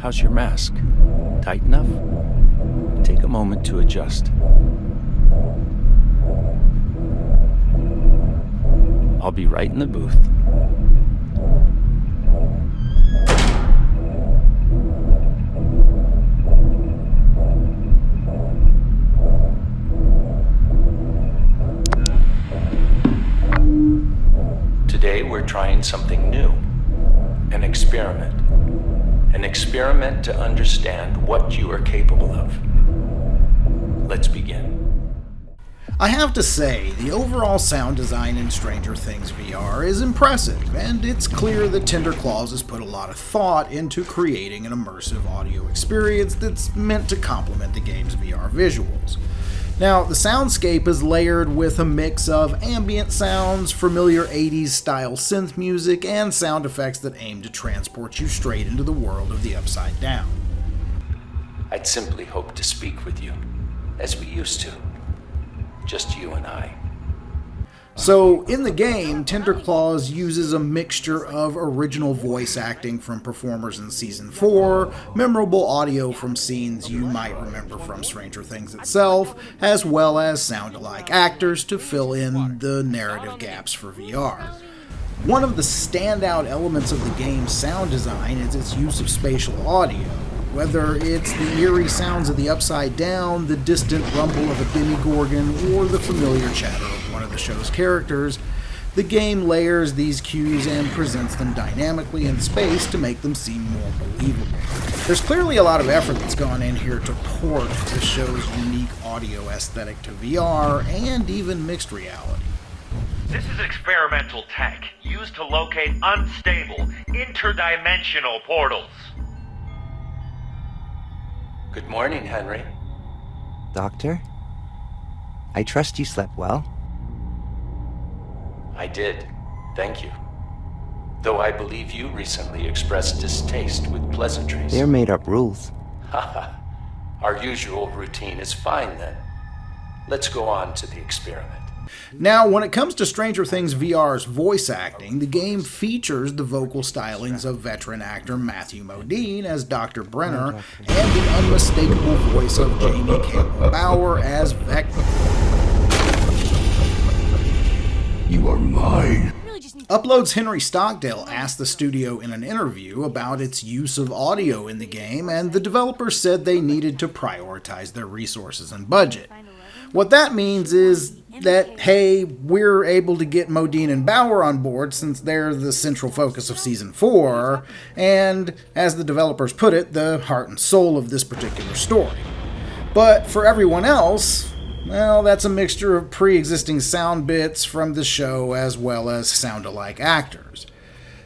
How's your mask? Tight enough? Take a moment to adjust. I'll be right in the booth. Today we're trying something new. An experiment. An experiment to understand what you are capable of. Let's begin. I have to say, the overall sound design in Stranger Things VR is impressive, and it's clear that Tender Claws has put a lot of thought into creating an immersive audio experience that's meant to complement the game's VR visuals. Now, the soundscape is layered with a mix of ambient sounds, familiar 80s style synth music, and sound effects that aim to transport you straight into the world of the Upside Down. I'd simply hoped to speak with you, as we used to. Just you and I. So, in the game, Tender Claws uses a mixture of original voice acting from performers in Season 4, memorable audio from scenes you might remember from Stranger Things itself, as well as sound-alike actors to fill in the narrative gaps for VR. One of the standout elements of the game's sound design is its use of spatial audio. Whether it's the eerie sounds of the Upside Down, the distant rumble of a Demogorgon, or the familiar chatter of one of the show's characters, the game layers these cues and presents them dynamically in space to make them seem more believable. There's clearly a lot of effort that's gone in here to port the show's unique audio aesthetic to VR and even mixed reality. This is experimental tech used to locate unstable, interdimensional portals. Good morning, Henry. Doctor? I trust you slept well. I did. Thank you. Though I believe you recently expressed distaste with pleasantries. They're made-up rules. Haha. Our usual routine is fine then. Let's go on to the experiment. Now, when it comes to Stranger Things VR's voice acting, the game features the vocal stylings of veteran actor Matthew Modine as Dr. Brenner and the unmistakable voice of Jamie Campbell Bower as Vecna. You are mine. Upload's Henry Stockdale asked the studio in an interview about its use of audio in the game, and the developers said they needed to prioritize their resources and budget. What that means is that, hey, we're able to get Modine and Bower on board since they're the central focus of Season 4, and, as the developers put it, the heart and soul of this particular story. But for everyone else, well, that's a mixture of pre-existing sound bits from the show as well as sound-alike actors.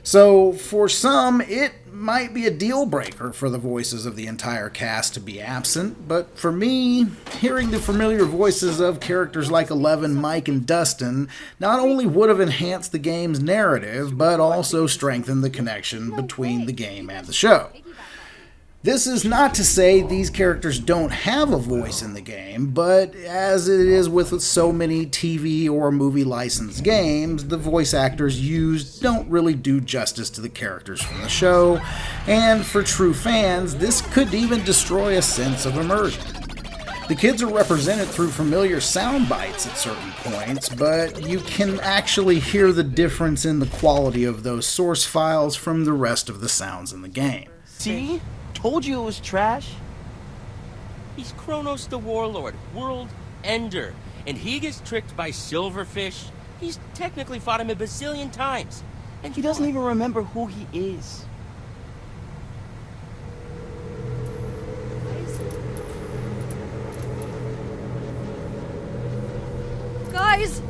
So, for some, it might be a deal breaker for the voices of the entire cast to be absent, but for me, hearing the familiar voices of characters like Eleven, Mike, and Dustin not only would have enhanced the game's narrative, but also strengthened the connection between the game and the show. This is not to say these characters don't have a voice in the game, but as it is with so many TV or movie licensed games, the voice actors used don't really do justice to the characters from the show, and for true fans, this could even destroy a sense of immersion. The kids are represented through familiar sound bites at certain points, but you can actually hear the difference in the quality of those source files from the rest of the sounds in the game. See? Told you it was trash. He's Kronos the Warlord, World Ender, and he gets tricked by Silverfish. He's technically fought him a bazillion times. And He doesn't even remember who he is. Guys!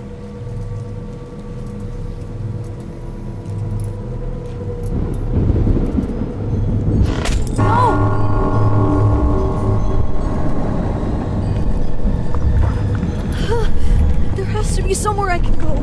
There has to be somewhere I can go.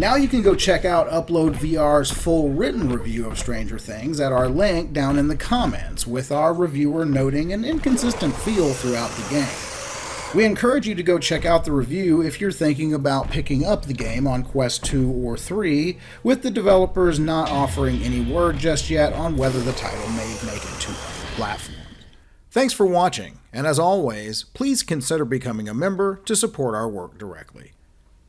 Now you can go check out UploadVR's full written review of Stranger Things at our link down in the comments, with our reviewer noting an inconsistent feel throughout the game. We encourage you to go check out the review if you're thinking about picking up the game on Quest 2 or 3, with the developers not offering any word just yet on whether the title may make it to other platforms. Thanks for watching, and as always, please consider becoming a member to support our work directly.